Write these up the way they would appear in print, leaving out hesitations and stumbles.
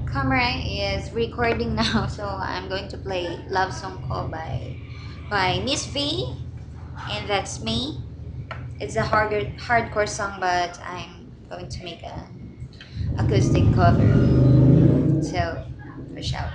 Camera is recording now, so I'm going to play Love Song Ko by Miss V, and that's me. It's a hardcore song, but I'm going to make an acoustic cover. So, push out.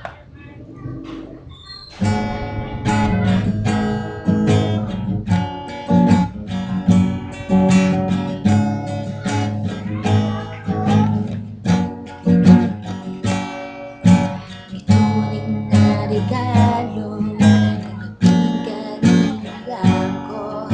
Ituring na regalo ng aking kaibigan ko.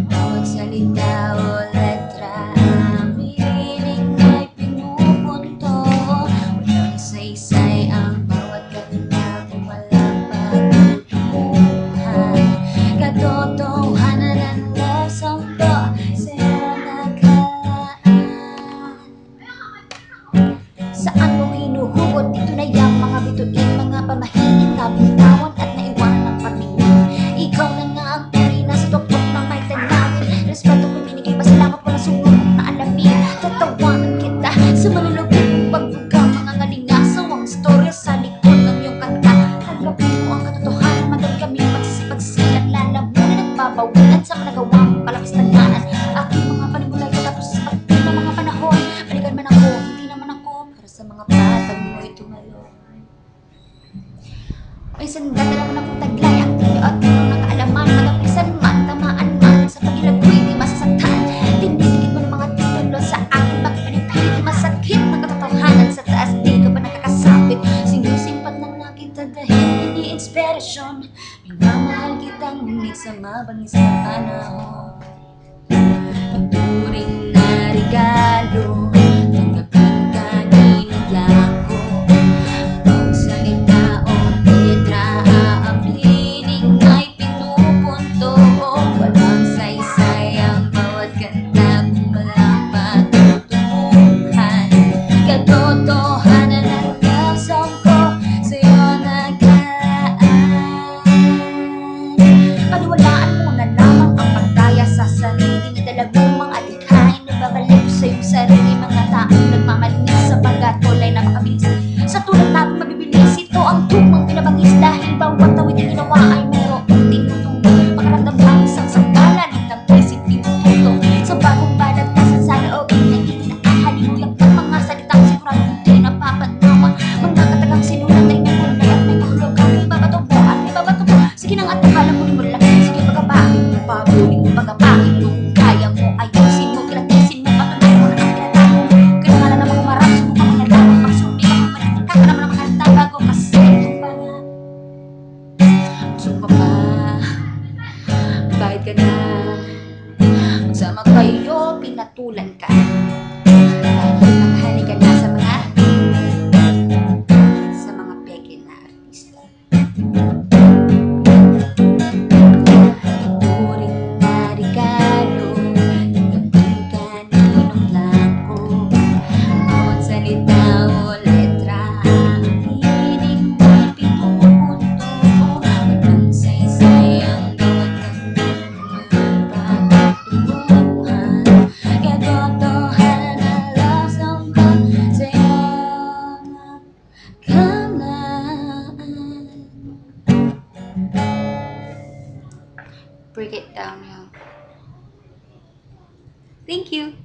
Bawat salita o letra, ang piling ay pinupunto. Walang saysay ang bawat kanta kung walang pagtutuhan. Katotohanan ng love song ko sa'yo nakalaan. Saan mo hinuhugot? Ito na yung mga bituin, mga pamahiin, kabitawan at naiwanan ng pagtingin. Ikaw na nga ang tunay na sa tuktok na may tanawin. Respeto ko'y binigay, pasalamat mo na sumubok na alamin. Tatawanan kita sa malulupit mong pagbuga, mga ngalingasaw ang istorya sa likod ng iyong kanta. Tanggapin mo ang katotohanan, madali kaming pagsisipagsilang lalamunin at babawilan sa managawa mong kalakistanganan. Aking mga panimulay ko tapos sa pagpil ng mga panahon. Balikan man ako, hindi naman ako para sa mga patag mo'y tumalo. May sanda na naman akong taglay, ang tinyo at puno ng kaalaman. Magapisan man, tamaan man, sa pag-ilag ko'y di masasaktan. Dinidikit mo ng mga titulo sa akin, pagpanipilit masakit ng katotohanan. Sa taas di ka ba nakakasapit? Sinusimpat ng aking tadahin, hindi inspirasyon. Minamahal kitang ngunit sa mabangis na panahon. Ituring na regalo ng aking kaninong langko. Bawat salita o letra, ang piling ay pinupunto. Walang saysay ang bawat kanta kung walang patutunguhan. Katotohanan ng love song ko sa'yo nakalaan. Paniwalaan mo na lamang ang pagdaya sa sarili na dalagong mga adhikain na babalik sa iyong sarili. Mga taong nagmamalinis sa pagkatulay na makabilis. Sa tulad namin mabibilis, ito ang tumang pinabagis. Dahil bawat tawid na ginawa ay mayroong tinutunggo. Pakaramdam ang isang sanggalan, hintang isip pinupunto. Sa bagong balagtasan sa loobin na inaahalihulak ng mga salitang siguradong di napapanawa. Mga katagang sinulat ay may kulay at may kahulugan. Ibabato mo at ibabato mo. Sige nang at palamunin mo lang. Sige pagkapakin mo, pabunin mo, pagkapakin mo. Kaya mo, ayusin mo, kilatisin mo, patuloy mo na ang pinatago mo. Kailangan na mga marami, subukan mo na lamang. Magsumi ka, mamalitin ka na mga kanta bago kasi ito pa nga. Sumpa pa, bayad ka na. Magsama kayo, pinatulan ka. Dahil naghali ka na sa mga peke na artista. Ituring na regalo ng aking kaninong langko. Bawat salita o letra, ang piling ay pinupunto. Walang saysay ang bawat kanta kung walang patutunguhan. Katotohanan ng love song ko sa'yo nakalaan. Break it down, y'all. Thank you.